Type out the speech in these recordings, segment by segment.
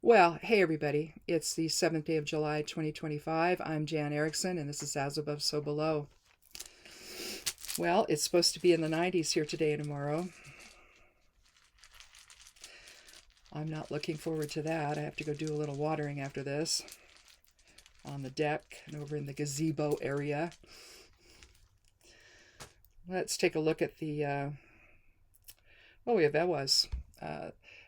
Well, hey everybody. It's the 7th day of July 2025. I'm Jan Erickson and this is As Above, So Below. Well, it's supposed to be in the 90s here today and tomorrow. I'm not looking forward to that. I have to go do a little watering after this on the deck and over in the gazebo area. Let's take a look at the, we have Ewas.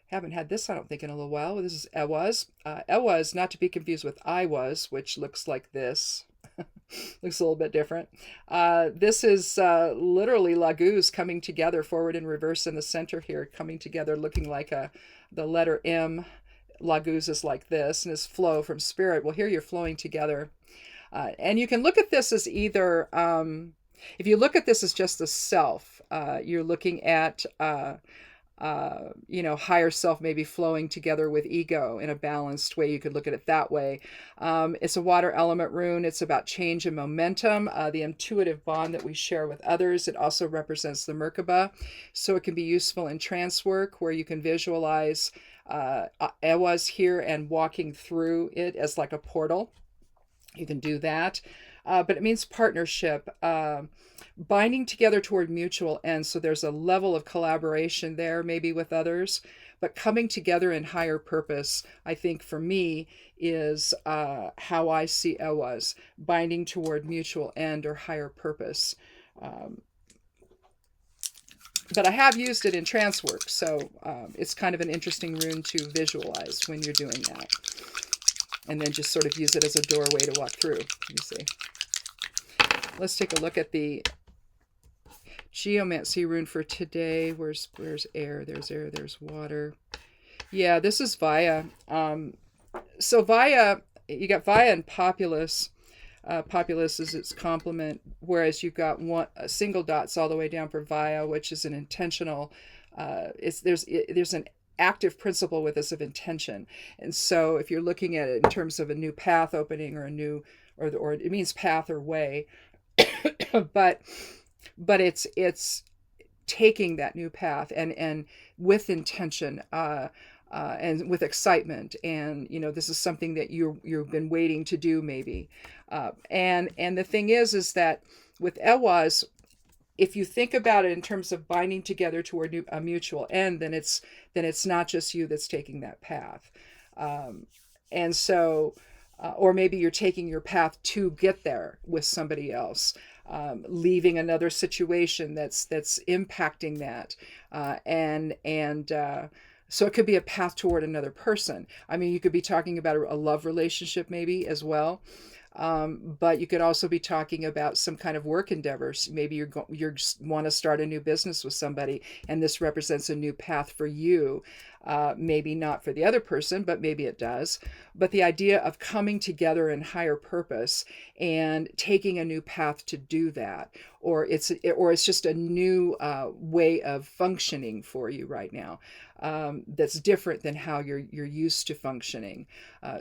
Haven't had this, I don't think, in a little while. This is Ewas. Ewas, not to be confused with I was, which looks like this. Looks a little bit different. This is literally Laguz coming together, forward and reverse in the center here, coming together, looking like the letter M. Laguz is like this, and his flow from spirit. Well, here you're flowing together. And you can look at this as either, if you look at this as just the self, you're looking at higher self maybe flowing together with ego in a balanced way. You could look at it that way. It's a water element rune. It's about change and momentum, the intuitive bond that we share with others. It also represents the Merkaba, so it can be useful in trance work where you can visualize Ewas here and walking through it as like a portal. You can do that. But it means partnership, binding together toward mutual ends. So there's a level of collaboration there, maybe with others, but coming together in higher purpose, I think for me, is how I see Ewas, binding toward mutual end or higher purpose. But I have used it in trance work, so it's kind of an interesting rune to visualize when you're doing that. And then just sort of use it as a doorway to walk through, you see. Let's take a look at the Geomancy rune for today. Where's air? There's air, there's water. Yeah, this is Vaya. So Vaya, you got Vaya and Populus. Populus is its complement, whereas you've got single dots all the way down for Vaya, which is an intentional, there's an active principle with this of intention. And so if you're looking at it in terms of a new path opening or a new, or it means path or way, but it's taking that new path and with intention, and with excitement, and this is something that you've been waiting to do maybe, and the thing is that with Ewas, if you think about it in terms of binding together toward a mutual end, then it's not just you that's taking that path, and so. Or maybe you're taking your path to get there with somebody else, leaving another situation that's impacting that, and so it could be a path toward another person. I mean, you could be talking about a love relationship maybe as well, but you could also be talking about some kind of work endeavors. Maybe you want to start a new business with somebody, and this represents a new path for you. Maybe not for the other person, but maybe it does. But the idea of coming together in higher purpose and taking a new path to do that, or it's just a new way of functioning for you right now, that's different than how you're used to functioning.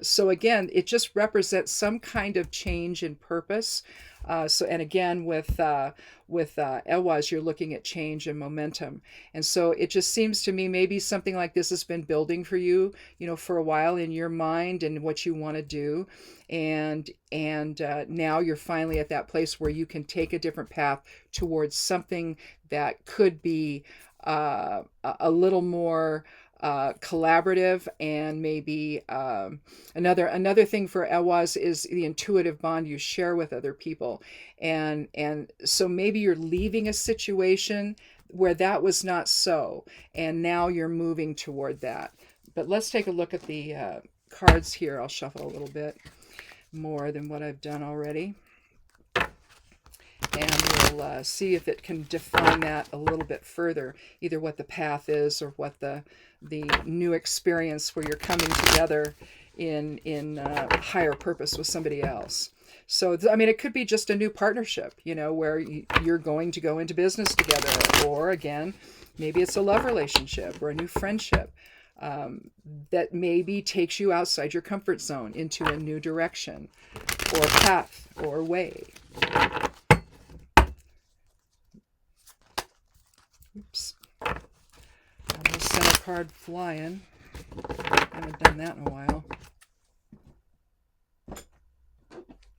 So again, it just represents some kind of change in purpose. And again, with Ewas, you're looking at change and momentum. And so it just seems to me maybe something like this has been building for you, for a while in your mind and what you want to do. And now you're finally at that place where you can take a different path towards something that could be a little more collaborative, and maybe another thing for Ewas is the intuitive bond you share with other people, and so maybe you're leaving a situation where that was not so, and now you're moving toward that. But let's take a look at the cards here. I'll shuffle a little bit more than what I've done already, and we'll see if it can define that a little bit further, either what the path is or what the new experience where you're coming together in higher purpose with somebody else. So, I mean, it could be just a new partnership, where you're going to go into business together, or again, maybe it's a love relationship or a new friendship that maybe takes you outside your comfort zone into a new direction or path or way. Oops. Almost sent a card flying. I haven't done that in a while.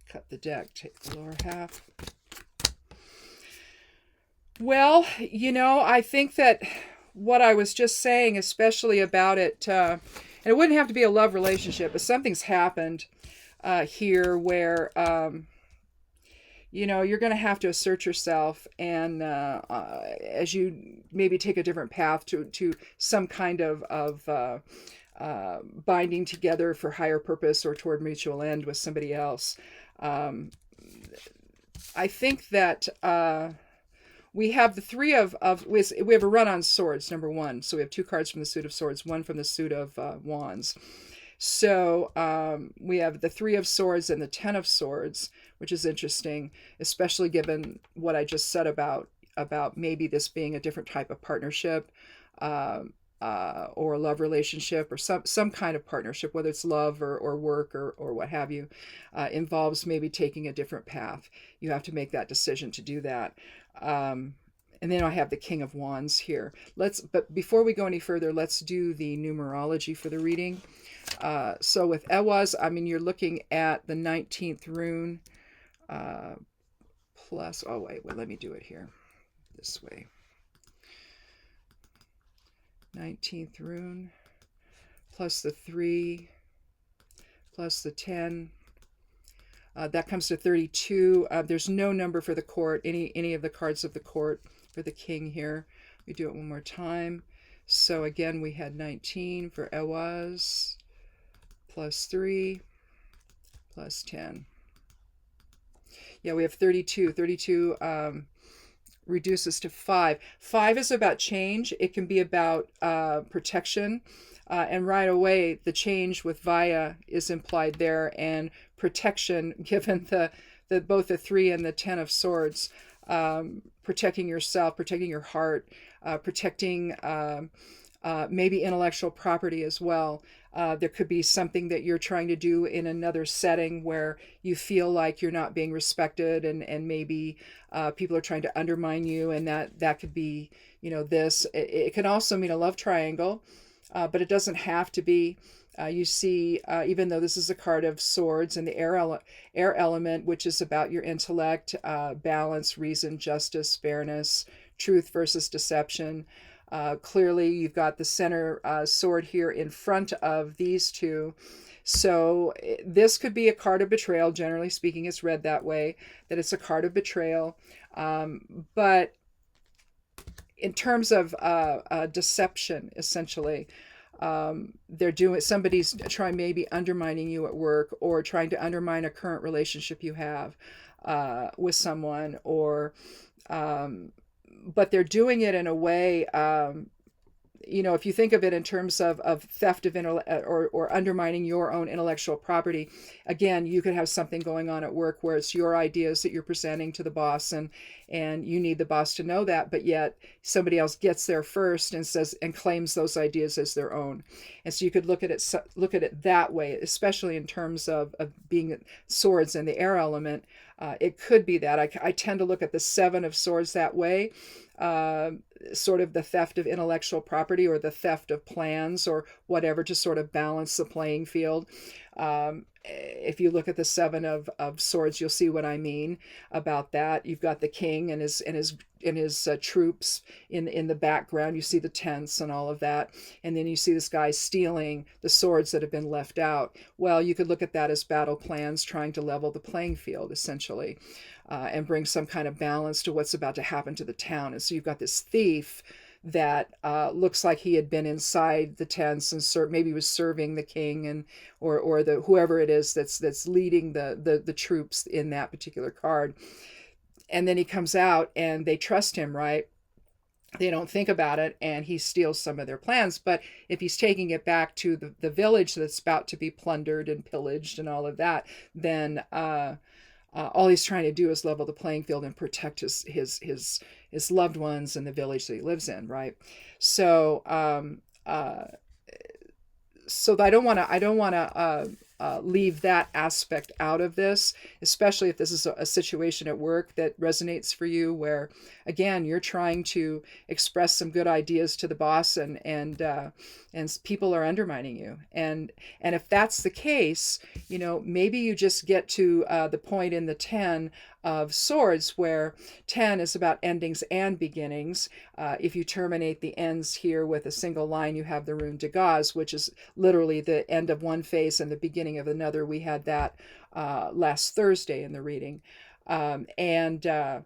Cut the deck, take the lower half. Well, I think that what I was just saying, especially about it, and it wouldn't have to be a love relationship, but something's happened here where, you're going to have to assert yourself, and as you maybe take a different path to some kind of binding together for higher purpose or toward mutual end with somebody else. I think that we have the three of we have a run on swords, number one. So we have 2 cards from the suit of swords, 1 from the suit of wands. So we have the 3 of swords and the 10 of swords, which is interesting, especially given what I just said about maybe this being a different type of partnership, or a love relationship, or some kind of partnership, whether it's love or work or what have you, involves maybe taking a different path. You have to make that decision to do that. And then I have the King of Wands here. But before we go any further, let's do the numerology for the reading. So with Ewaz, you're looking at the 19th rune, plus, let me do it here, this way. 19th rune, plus the 3, plus the 10. That comes to 32. There's no number for the court, any of the cards of the court for the king here. We do it one more time. So again, we had 19 for Ewaz, plus 3, plus 10. Yeah, we have 32. 32 reduces to 5. 5 is about change. It can be about protection. And right away, the change with Vaya is implied there, and protection, given both the 3 and the 10 of swords, protecting yourself, protecting your heart, protecting maybe intellectual property as well. There could be something that you're trying to do in another setting where you feel like you're not being respected, and maybe people are trying to undermine you, and that could be, this. It can also mean a love triangle, but it doesn't have to be. You see, even though this is a card of swords and the air element, which is about your intellect, balance, reason, justice, fairness, truth versus deception. Clearly, you've got the center sword here in front of these two. So this could be a card of betrayal. Generally speaking, it's read that way, that it's a card of betrayal. But in terms of deception, essentially, somebody's trying, maybe undermining you at work, or trying to undermine a current relationship you have with someone, or but they're doing it in a way, if you think of it in terms of theft of or undermining your own intellectual property, again, you could have something going on at work where it's your ideas that you're presenting to the boss, and you need the boss to know that, but yet somebody else gets there first and claims those ideas as their own. And so you could look at it that way, especially in terms of being swords and the air element. It could be that. I tend to look at the 7 of swords that way. Sort of the theft of intellectual property, or the theft of plans, or whatever, to sort of balance the playing field. If you look at the 7 of swords, you'll see what I mean about that. You've got the king and his troops in the background. You see the tents and all of that, and then you see this guy stealing the swords that have been left out. Well, you could look at that as battle plans, trying to level the playing field, essentially, and bring some kind of balance to what's about to happen to the town. And so you've got this thief that looks like he had been inside the tents and maybe was serving the king, and or the whoever it is that's leading the troops in that particular card. And then he comes out, and they trust him, right? They don't think about it, and he steals some of their plans. But if he's taking it back to the village that's about to be plundered and pillaged and all of that, then all he's trying to do is level the playing field and protect his loved ones and the village that he lives in, right? So so I don't want to leave that aspect out of this, especially if this is a situation at work that resonates for you, where again you're trying to express some good ideas to the boss, and people are undermining you. And if that's the case, maybe you just get to the point in the 10 of swords, where 10 is about endings and beginnings. If you terminate the ends here with a single line, you have the rune de gaz, which is literally the end of one phase and the beginning of another. We had that last Thursday in the reading. The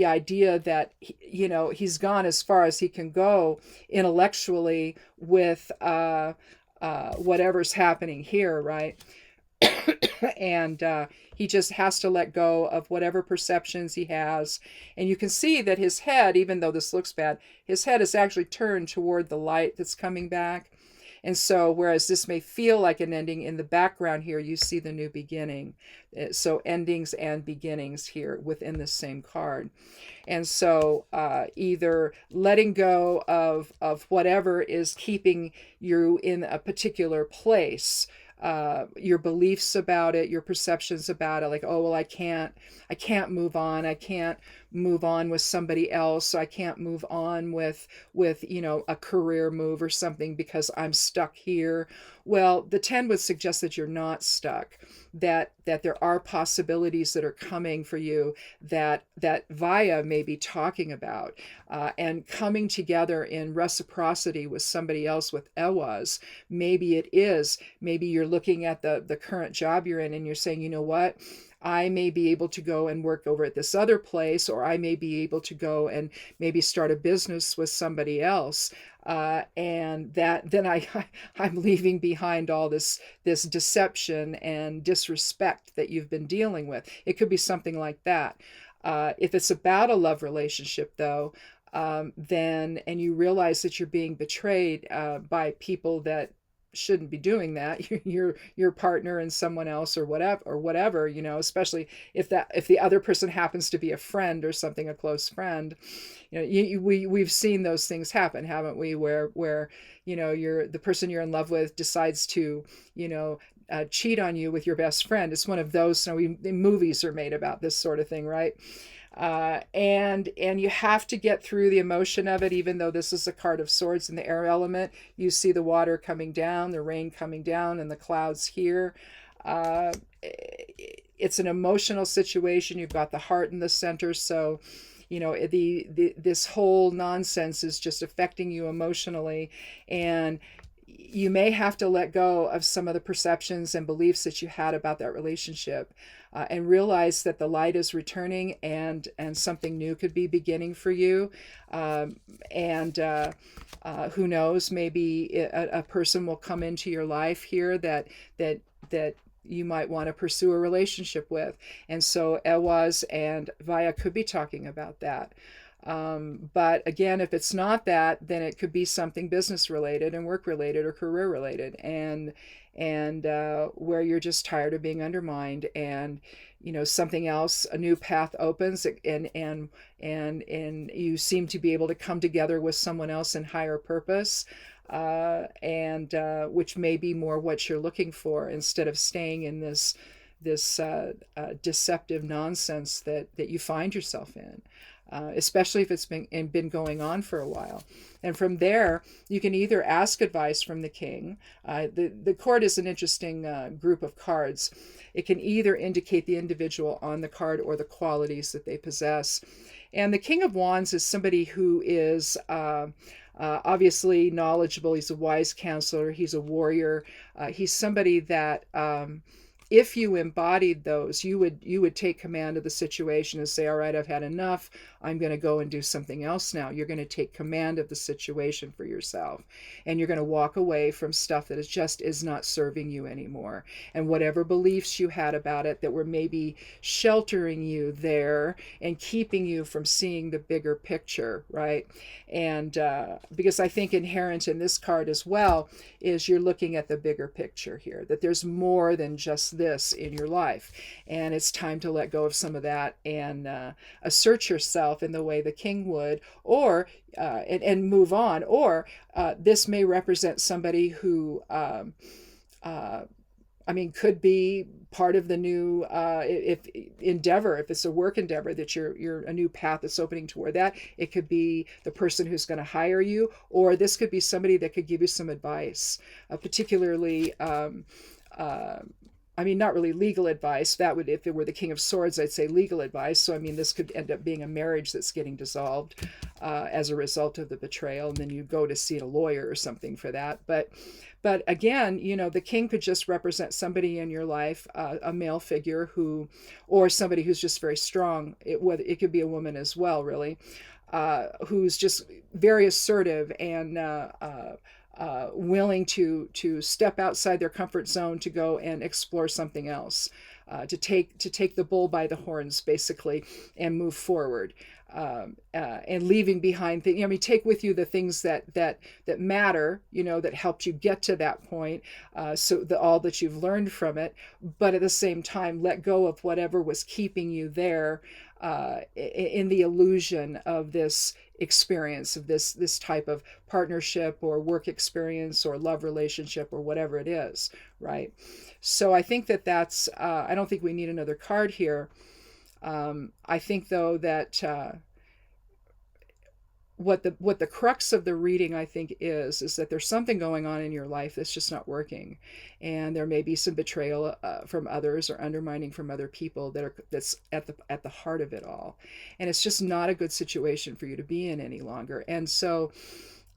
idea that he's gone as far as he can go intellectually with whatever's happening here, right? And he just has to let go of whatever perceptions he has. And you can see that his head, even though this looks bad, his head is actually turned toward the light that's coming back. And so, whereas this may feel like an ending, in the background here, you see the new beginning. So endings and beginnings here within the same card. And so either letting go of whatever is keeping you in a particular place, your beliefs about it, your perceptions about it, like, oh, well, I can't move on. I can't move on with somebody else. So I can't move on with a career move or something because I'm stuck here. Well, the 10 would suggest that you're not stuck, that there are possibilities that are coming for you that Vaya may be talking about, and coming together in reciprocity with somebody else, with Ewaz. Maybe you're looking at the current job you're in and you're saying, you know what? I may be able to go and work over at this other place, or I may be able to go and maybe start a business with somebody else. And that then I'm leaving behind all this deception and disrespect that you've been dealing with. It could be something like that. If it's about a love relationship, though, then, and you realize that you're being betrayed by people that shouldn't be doing that, your partner and someone else or whatever, especially if the other person happens to be a friend or something, a close friend. We've seen those things happen, haven't we, where the person you're in love with decides to cheat on you with your best friend. It's one of those, movies are made about this sort of thing, right? And you have to get through the emotion of it. Even though this is a card of swords in the air element, you see the water coming down, the rain coming down, and the clouds here. It's an emotional situation. You've got the heart in the center, so this whole nonsense is just affecting you emotionally, and you may have to let go of some of the perceptions and beliefs that you had about that relationship, and realize that the light is returning, and something new could be beginning for you. Who knows, maybe a person will come into your life here that you might want to pursue a relationship with. And so Ewaz and Vaya could be talking about that. But again, if it's not that, then it could be something business related and work related or career related, and where you're just tired of being undermined, and something else, a new path opens, and you seem to be able to come together with someone else in higher purpose, which may be more what you're looking for, instead of staying in this deceptive nonsense that you find yourself in. Especially if it's been going on for a while. And from there, you can either ask advice from the king. The court is an interesting group of cards. It can either indicate the individual on the card or the qualities that they possess. And the King of Wands is somebody who is obviously knowledgeable. He's a wise counselor. He's a warrior. He's somebody that if you embodied those, you would take command of the situation and say, all right, I've had enough. I'm going to go and do something else now. You're going to take command of the situation for yourself. And you're going to walk away from stuff that is not serving you anymore. And whatever beliefs you had about it that were maybe sheltering you there and keeping you from seeing the bigger picture, right? And because I think inherent in this card as well is you're looking at the bigger picture here, that there's more than just this in your life. And it's time to let go of some of that and assert yourself in the way the king would, or and move on. Or this may represent somebody who I mean, could be part of the new if endeavor, if it's a work endeavor that you're a new path that's opening toward that. It could be the person who's going to hire you, or this could be somebody that could give you some advice, particularly. I mean, not really legal advice. That would, if it were the King of Swords, I'd say legal advice. So, I mean, this could end up being a marriage that's getting dissolved as a result of the betrayal, and then you go to see a lawyer or something for that. But again, you know, the king could just represent somebody in your life, a male figure who, or somebody who's just very strong. It could be a woman as well, really, who's just very assertive and willing to step outside their comfort zone to go and explore something else, to take the bull by the horns, basically, and move forward. And leaving behind things. I mean, take with you the things that matter, you know, that helped you get to that point. So all that you've learned from it, but at the same time, let go of whatever was keeping you there, in the illusion of this experience, of this type of partnership or work experience or love relationship or whatever it is, right? So I think that's. I don't think we need another card here. I think, though, that what the crux of the reading, I think, is that there's something going on in your life that's just not working, and there may be some betrayal from others or undermining from other people that's at the heart of it all, and it's just not a good situation for you to be in any longer. And so,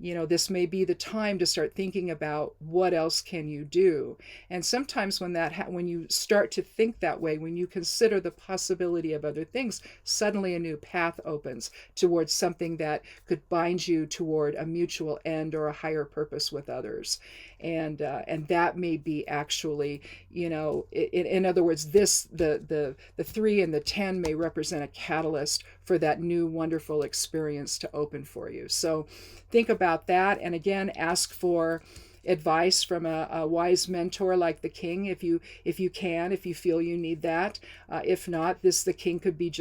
you know, this may be the time to start thinking about what else can you do. And sometimes when you start to think that way, when you consider the possibility of other things, suddenly a new path opens towards something that could bind you toward a mutual end or a higher purpose with others. And that may be actually, you know, in other words, the 3 and the 10 may represent a catalyst for that new wonderful experience to open for you. So think about that, and again, ask for advice from a wise mentor like the king, if you feel you need that. If not, the king could be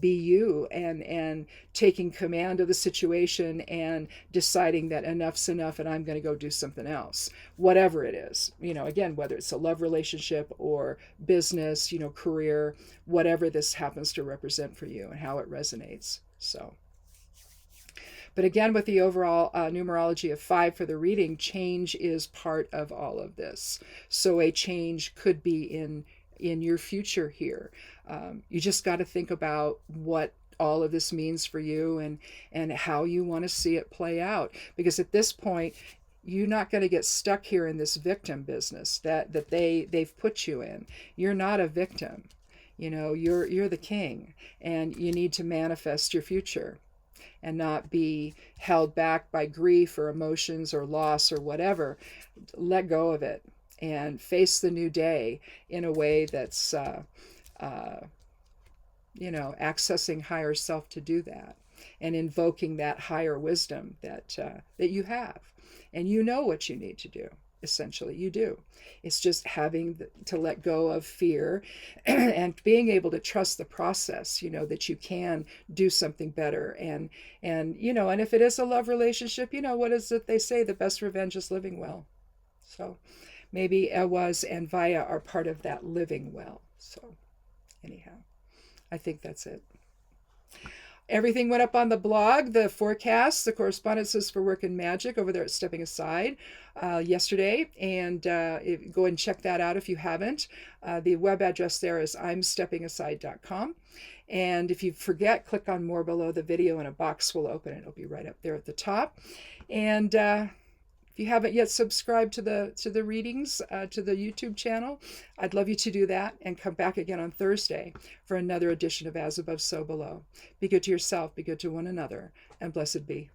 you, and taking command of the situation and deciding that enough's enough and I'm going to go do something else, whatever it is. You know, again, whether it's a love relationship or business, you know, career, whatever this happens to represent for you and how it resonates. So. But again, with the overall numerology of 5 for the reading, change is part of all of this. So a change could be in your future here. You just got to think about what all of this means for you and how you want to see it play out. Because at this point, you're not going to get stuck here in this victim business that they've put you in. You're not a victim. You know, you're the king, and you need to manifest your future and not be held back by grief or emotions or loss or whatever. Let go of it and face the new day in a way that's, you know, accessing higher self to do that, and invoking that higher wisdom that you have. And you know what you need to do. Essentially, you do. It's just having to let go of fear and being able to trust the process, you know, that you can do something better. And you know, and if it is a love relationship, you know, what is it they say? The best revenge is living well. So maybe Awaz and Vaya are part of that living well. So anyhow, I think that's it. Everything went up on the blog, the forecasts, the correspondences for work and magic over there at Stepping Aside yesterday. And go and check that out if you haven't. The web address there is imsteppingaside.com. And if you forget, click on more below the video and a box will open. It'll be right up there at the top. And if you haven't yet subscribed to the readings, to the YouTube channel, I'd love you to do that, and come back again on Thursday for another edition of As Above, So Below. Be good to yourself, be good to one another, and blessed be.